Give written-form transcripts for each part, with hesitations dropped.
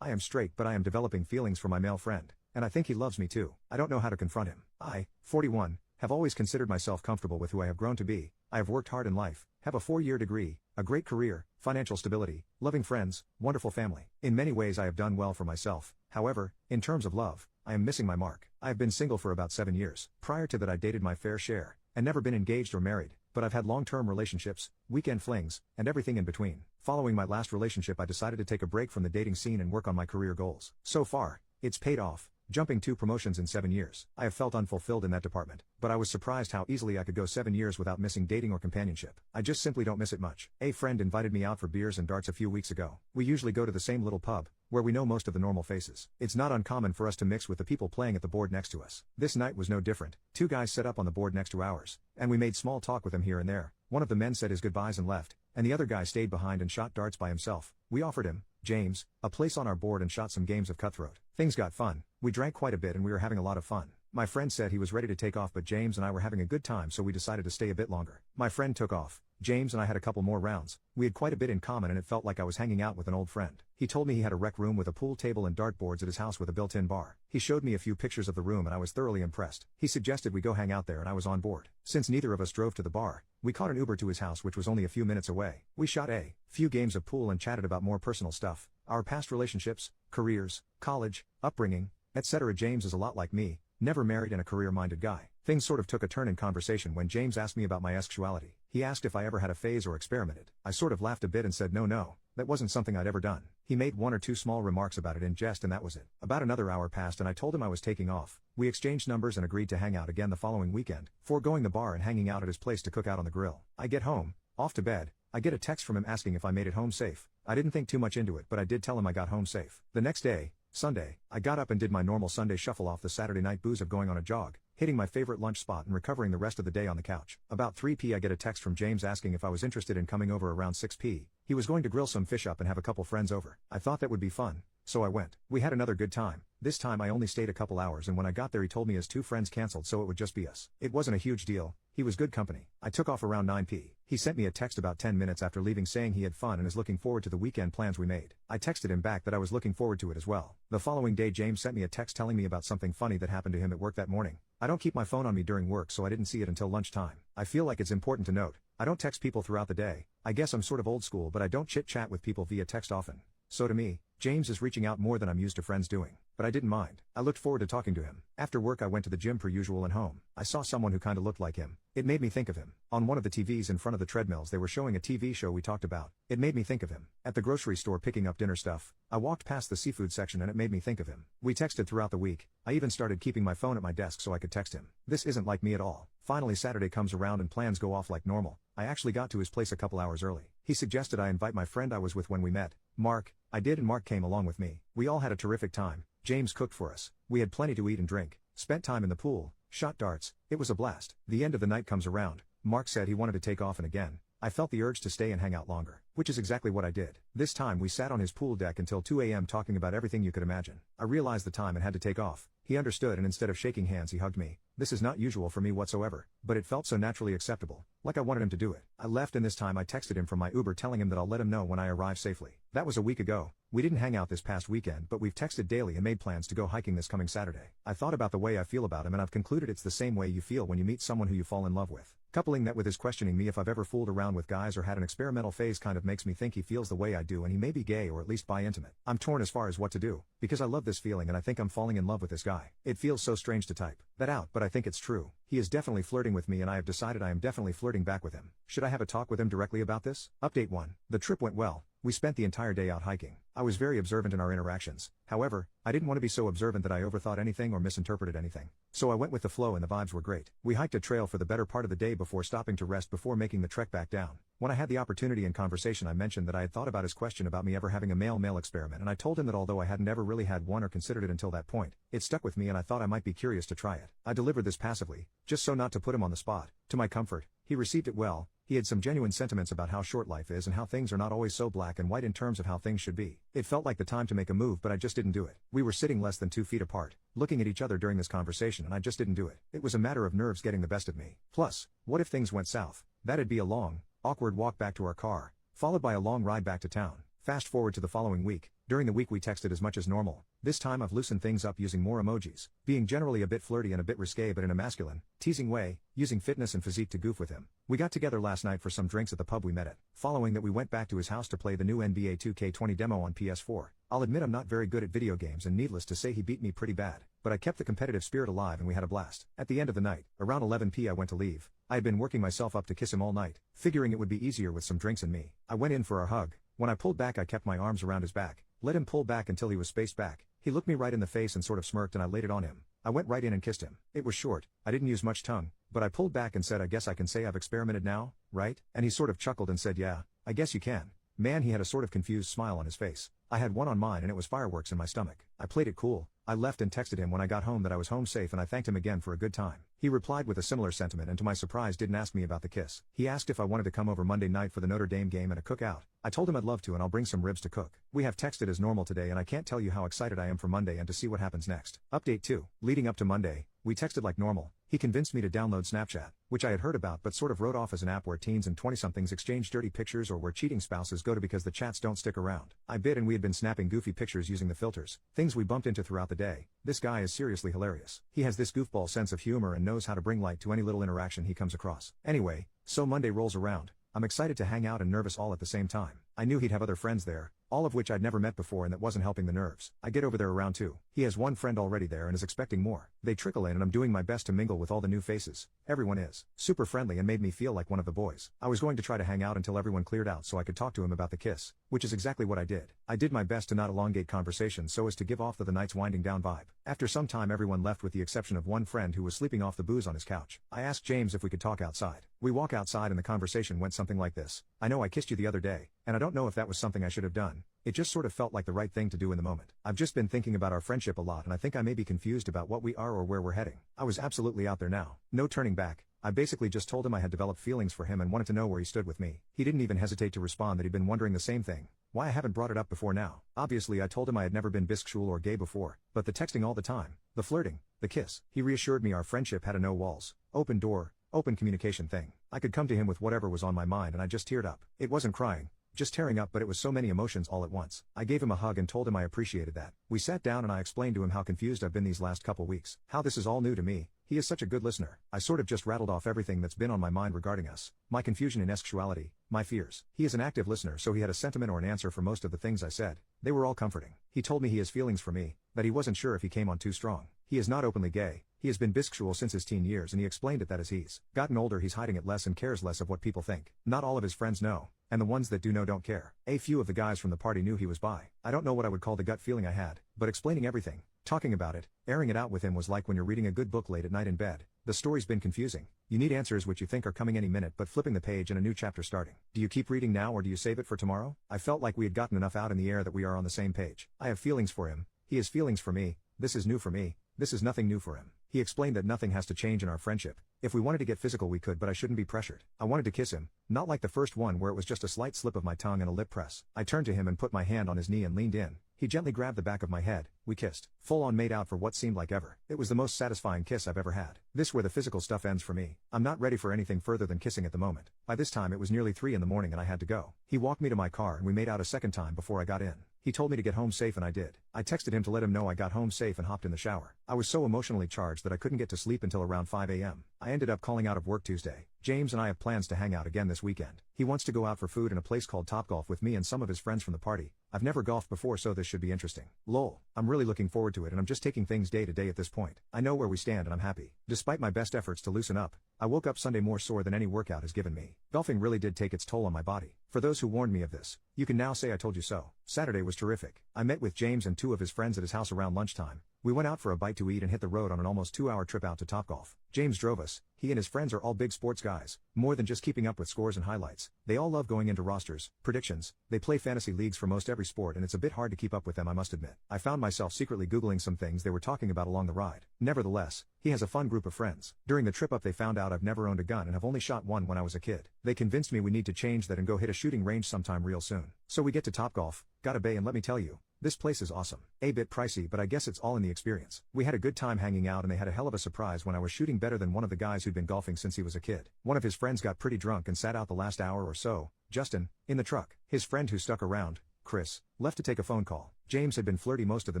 I am straight but I am developing feelings for my male friend, and I think he loves me too. I don't know how to confront him. I, 41, have always considered myself comfortable with who I have grown to be. I have worked hard in life, have a 4-year degree, a great career, financial stability, loving friends, wonderful family. In many ways I have done well for myself. However, in terms of love, I am missing my mark. I have been single for about 7 years. Prior to that I dated my fair share, and never been engaged or married, but I've had long-term relationships, weekend flings, and everything in between. Following my last relationship I decided to take a break from the dating scene and work on my career goals. So far, it's paid off, jumping 2 promotions in 7 years. I have felt unfulfilled in that department, but I was surprised how easily I could go 7 years without missing dating or companionship. I just simply don't miss it much. A friend invited me out for beers and darts a few weeks ago. We usually go to the same little pub, where we know most of the normal faces. It's not uncommon for us to mix with the people playing at the board next to us. This night was no different. 2 guys set up on the board next to ours, and we made small talk with them here and there. One of the men said his goodbyes and left, and the other guy stayed behind and shot darts by himself. We offered him, James, a place on our board and shot some games of Cutthroat. Things got fun. We drank quite a bit and we were having a lot of fun. My friend said he was ready to take off but James and I were having a good time so we decided to stay a bit longer. My friend took off. James and I had a couple more rounds. We had quite a bit in common and it felt like I was hanging out with an old friend. He told me he had a rec room with a pool table and dartboards at his house with a built-in bar. He showed me a few pictures of the room and I was thoroughly impressed. He suggested we go hang out there and I was on board. Since neither of us drove to the bar, we caught an Uber to his house which was only a few minutes away. We shot a few games of pool and chatted about more personal stuff, our past relationships, careers, college, upbringing, etc. James is a lot like me, never married and a career-minded guy. Things sort of took a turn in conversation when James asked me about my sexuality. He asked if I ever had a phase or experimented. I sort of laughed a bit and said no, that wasn't something I'd ever done. He made 1 or 2 small remarks about it in jest and that was it. About another hour passed and I told him I was taking off. We exchanged numbers and agreed to hang out again the following weekend, foregoing the bar and hanging out at his place to cook out on the grill. I get home, off to bed. I get a text from him asking if I made it home safe. I didn't think too much into it but I did tell him I got home safe. The next day, Sunday, I got up and did my normal Sunday shuffle off the Saturday night booze of going on a jog, hitting my favorite lunch spot and recovering the rest of the day on the couch. About 3 p.m. I get a text from James asking if I was interested in coming over around 6 p.m. He was going to grill some fish up and have a couple friends over. I thought that would be fun, so I went. We had another good time. This time I only stayed a couple hours and when I got there he told me his 2 friends canceled so it would just be us. It wasn't a huge deal. He was good company. I took off around 9 p.m. He sent me a text about 10 minutes after leaving saying he had fun and is looking forward to the weekend plans we made. I texted him back that I was looking forward to it as well. The following day James sent me a text telling me about something funny that happened to him at work that morning. I don't keep my phone on me during work so I didn't see it until lunchtime. I feel like it's important to note, I don't text people throughout the day. I guess I'm sort of old school but I don't chit-chat with people via text often. So to me, James is reaching out more than I'm used to friends doing. But I didn't mind. I looked forward to talking to him. After work I went to the gym per usual and home. I saw someone who kinda looked like him. It made me think of him. On one of the TVs in front of the treadmills they were showing a TV show we talked about. It made me think of him. At the grocery store picking up dinner stuff, I walked past the seafood section and it made me think of him. We texted throughout the week. I even started keeping my phone at my desk so I could text him. This isn't like me at all. Finally Saturday comes around and plans go off like normal. I actually got to his place a couple hours early. He suggested I invite my friend I was with when we met, Mark. I did and Mark came along with me. We all had a terrific time. James cooked for us. We had plenty to eat and drink, spent time in the pool, shot darts. It was a blast. The end of the night comes around. Mark said he wanted to take off and again, I felt the urge to stay and hang out longer, which is exactly what I did. This time we sat on his pool deck until 2 a.m. talking about everything you could imagine. I realized the time and had to take off. He understood and instead of shaking hands he hugged me. This is not usual for me whatsoever, but it felt so naturally acceptable, like I wanted him to do it. I left and this time I texted him from my Uber telling him that I'll let him know when I arrive safely. That was a week ago. We didn't hang out this past weekend but we've texted daily and made plans to go hiking this coming Saturday. I thought about the way I feel about him and I've concluded it's the same way you feel when you meet someone who you fall in love with. Coupling that with his questioning me if I've ever fooled around with guys or had an experimental phase kind of makes me think he feels the way I do and he may be gay or at least bi-intimate. I'm torn as far as what to do, because I love this feeling and I think I'm falling in love with this guy. It feels so strange to type that out but I think it's true. He is definitely flirting with me and I have decided I am definitely flirting back with him. Should I have a talk with him directly about this? Update 1. The trip went well. We spent the entire day out hiking. I was very observant in our interactions. However, I didn't want to be so observant that I overthought anything or misinterpreted anything. So I went with the flow and the vibes were great. We hiked a trail for the better part of the day before stopping to rest before making the trek back down. When I had the opportunity in conversation I mentioned that I had thought about his question about me ever having a male-male experiment and I told him that although I hadn't ever really had one or considered it until that point, it stuck with me and I thought I might be curious to try it. I delivered this passively, just so not to put him on the spot. To my comfort, he received it well. He had some genuine sentiments about how short life is and how things are not always so black and white in terms of how things should be. It felt like the time to make a move but I just didn't do it. We were sitting less than 2 feet apart, looking at each other during this conversation and I just didn't do it. It was a matter of nerves getting the best of me. Plus, what if things went south? That'd be a long, awkward walk back to our car, followed by a long ride back to town. Fast forward to the following week. During the week we texted as much as normal. This time I've loosened things up using more emojis, being generally a bit flirty and a bit risque but in a masculine, teasing way, using fitness and physique to goof with him. We got together last night for some drinks at the pub we met at. Following that we went back to his house to play the new NBA 2K20 demo on PS4. I'll admit I'm not very good at video games and needless to say he beat me pretty bad, but I kept the competitive spirit alive and we had a blast. At the end of the night, around 11 p.m. I went to leave. I had been working myself up to kiss him all night, figuring it would be easier with some drinks and me. I went in for our hug. When I pulled back I kept my arms around his back, let him pull back until he was spaced back. He looked me right in the face and sort of smirked and I laid it on him. I went right in and kissed him. It was short, I didn't use much tongue, but I pulled back and said I guess I can say I've experimented now, right? And he sort of chuckled and said yeah, I guess you can. Man, he had a sort of confused smile on his face. I had one on mine and it was fireworks in my stomach. I played it cool. I left and texted him when I got home that I was home safe and I thanked him again for a good time. He replied with a similar sentiment and to my surprise didn't ask me about the kiss. He asked if I wanted to come over Monday night for the Notre Dame game and a cookout. I told him I'd love to and I'll bring some ribs to cook. We have texted as normal today and I can't tell you how excited I am for Monday and to see what happens next. Update 2. Leading up to Monday, we texted like normal. He convinced me to download Snapchat, which I had heard about but sort of wrote off as an app where teens and 20-somethings exchange dirty pictures or where cheating spouses go to because the chats don't stick around. I bid and we had been snapping goofy pictures using the filters, things we bumped into throughout the day. This guy is seriously hilarious. He has this goofball sense of humor and knows how to bring light to any little interaction he comes across. Anyway, so Monday rolls around. I'm excited to hang out and nervous all at the same time. I knew he'd have other friends there, all of which I'd never met before and that wasn't helping the nerves. I get over there around 2. He has one friend already there and is expecting more. They trickle in and I'm doing my best to mingle with all the new faces. Everyone is super friendly and made me feel like one of the boys. I was going to try to hang out until everyone cleared out so I could talk to him about the kiss, which is exactly what I did. I did my best to not elongate conversation so as to give off the night's winding down vibe. After some time everyone left with the exception of one friend who was sleeping off the booze on his couch. I asked James if we could talk outside. We walk outside and the conversation went something like this. I know I kissed you the other day, and I don't know if that was something I should have done. It just sort of felt like the right thing to do in the moment. I've just been thinking about our friendship a lot and I think I may be confused about what we are or where we're heading. I was absolutely out there now. No turning back. I basically just told him I had developed feelings for him and wanted to know where he stood with me. He didn't even hesitate to respond that he'd been wondering the same thing. Why I haven't brought it up before now. Obviously I told him I had never been bisexual or gay before, but the texting all the time, the flirting, the kiss. He reassured me our friendship had a no walls, open door, open communication thing. I could come to him with whatever was on my mind and I just teared up. It wasn't crying, just tearing up, but it was so many emotions all at once. I gave him a hug and told him I appreciated that. We sat down and I explained to him how confused I've been these last couple weeks, how this is all new to me. He is such a good listener. I sort of just rattled off everything that's been on my mind regarding us, my confusion in sexuality, my fears. He is an active listener so he had a sentiment or an answer for most of the things I said. They were all comforting. He told me he has feelings for me, that he wasn't sure if he came on too strong. He is not openly gay. He has been bisexual since his teen years and he explained it that as he's gotten older he's hiding it less and cares less of what people think. Not all of his friends know, and the ones that do know don't care. A few of the guys from the party knew he was bi. I don't know what I would call the gut feeling I had, but explaining everything, talking about it, airing it out with him was like when you're reading a good book late at night in bed. The story's been confusing. You need answers which you think are coming any minute but flipping the page and a new chapter starting. Do you keep reading now or do you save it for tomorrow? I felt like we had gotten enough out in the air that we are on the same page. I have feelings for him, he has feelings for me, this is new for me, this is nothing new for him. He explained that nothing has to change in our friendship. If we wanted to get physical we could but I shouldn't be pressured. I wanted to kiss him, not like the first one where it was just a slight slip of my tongue and a lip press. I turned to him and put my hand on his knee and leaned in. He gently grabbed the back of my head, we kissed. Full on made out for what seemed like ever. It was the most satisfying kiss I've ever had. This where the physical stuff ends for me. I'm not ready for anything further than kissing at the moment. By this time it was nearly 3 in the morning and I had to go. He walked me to my car and we made out a second time before I got in. He told me to get home safe and I did. I texted him to let him know I got home safe and hopped in the shower. I was so emotionally charged that I couldn't get to sleep until around 5 a.m. I ended up calling out of work Tuesday. James and I have plans to hang out again this weekend. He wants to go out for food in a place called Topgolf with me and some of his friends from the party. I've never golfed before so this should be interesting. Lol. I'm really looking forward to it and I'm just taking things day to day at this point. I know where we stand and I'm happy. Despite my best efforts to loosen up, I woke up Sunday more sore than any workout has given me. Golfing really did take its toll on my body. For those who warned me of this, you can now say I told you so. Saturday was terrific. I met with James and 2 of his friends at his house around lunchtime. We went out for a bite to eat and hit the road on an almost 2-hour trip out to Topgolf. James drove us. He and his friends are all big sports guys, more than just keeping up with scores and highlights. They all love going into rosters, predictions. They play fantasy leagues for most every sport and it's a bit hard to keep up with them, I must admit. I found myself secretly Googling some things they were talking about along the ride. Nevertheless, he has a fun group of friends. During the trip up they found out I've never owned a gun and have only shot one when I was a kid. They convinced me we need to change that and go hit a shooting range sometime real soon. So we get to Topgolf, got a bay, and let me tell you, this place is awesome. A bit pricey but I guess it's all in the experience. We had a good time hanging out and they had a hell of a surprise when I was shooting better than one of the guys who'd been golfing since he was a kid. One of his friends got pretty drunk and sat out the last hour or so, Justin, in the truck. His friend who stuck around, Chris, left to take a phone call. James had been flirty most of the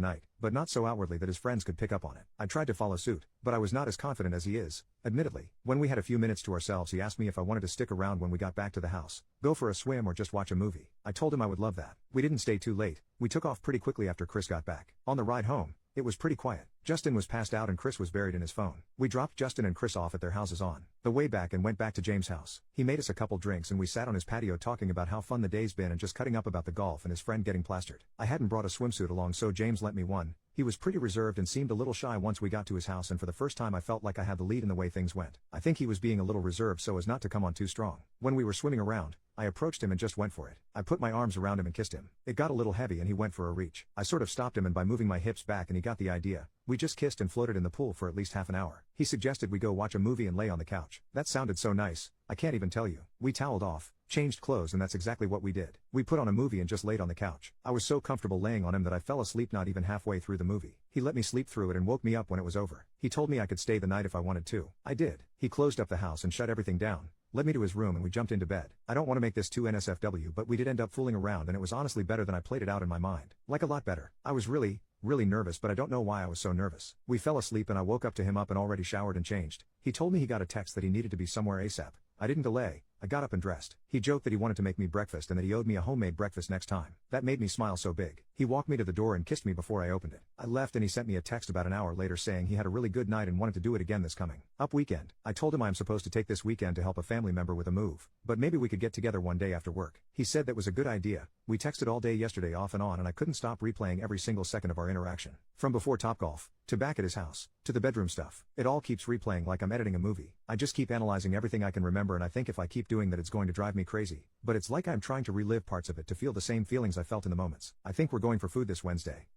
night, but not so outwardly that his friends could pick up on it. I tried to follow suit, but I was not as confident as he is, admittedly. When we had a few minutes to ourselves, he asked me if I wanted to stick around when we got back to the house, go for a swim or just watch a movie. I told him I would love that. We didn't stay too late. We took off pretty quickly after Chris got back. On the ride home, it was pretty quiet. Justin was passed out and Chris was buried in his phone. We dropped Justin and Chris off at their houses on the way back and went back to James' house. He made us a couple drinks and we sat on his patio talking about how fun the day's been and just cutting up about the golf and his friend getting plastered. I hadn't brought a swimsuit along, so James lent me one. He was pretty reserved and seemed a little shy once we got to his house, and for the first time I felt like I had the lead in the way things went. I think he was being a little reserved so as not to come on too strong. When we were swimming around, I approached him and just went for it. I put my arms around him and kissed him. It got a little heavy and he went for a reach. I sort of stopped him, and by moving my hips back and he got the idea. We just kissed and floated in the pool for at least half an hour. He suggested we go watch a movie and lay on the couch. That sounded so nice, I can't even tell you. We toweled off, changed clothes, and that's exactly what we did. We put on a movie and just laid on the couch. I was so comfortable laying on him that I fell asleep not even halfway through the movie. He let me sleep through it and woke me up when it was over. He told me I could stay the night if I wanted to. I did. He closed up the house and shut everything down, led me to his room, and we jumped into bed. I don't want to make this too NSFW, but we did end up fooling around and it was honestly better than I played it out in my mind. Like a lot better. I was really nervous, but I don't know why I was so nervous. We fell asleep and I woke up to him up and already showered and changed. He told me he got a text that he needed to be somewhere ASAP. I didn't delay. I got up and dressed. He joked that he wanted to make me breakfast and that he owed me a homemade breakfast next time. That made me smile so big. He walked me to the door and kissed me before I opened it. I left and he sent me a text about an hour later saying he had a really good night and wanted to do it again this coming up weekend. I told him I am supposed to take this weekend to help a family member with a move, but maybe we could get together one day after work. He said that was a good idea. We texted all day yesterday off and on, and I couldn't stop replaying every single second of our interaction. From before Topgolf, to back at his house, to the bedroom stuff. It all keeps replaying like I'm editing a movie. I just keep analyzing everything I can remember, and I think if I keep doing that it's going to drive me crazy. But it's like I'm trying to relive parts of it to feel the same feelings I felt in the moments. I think we're going for food this Wednesday.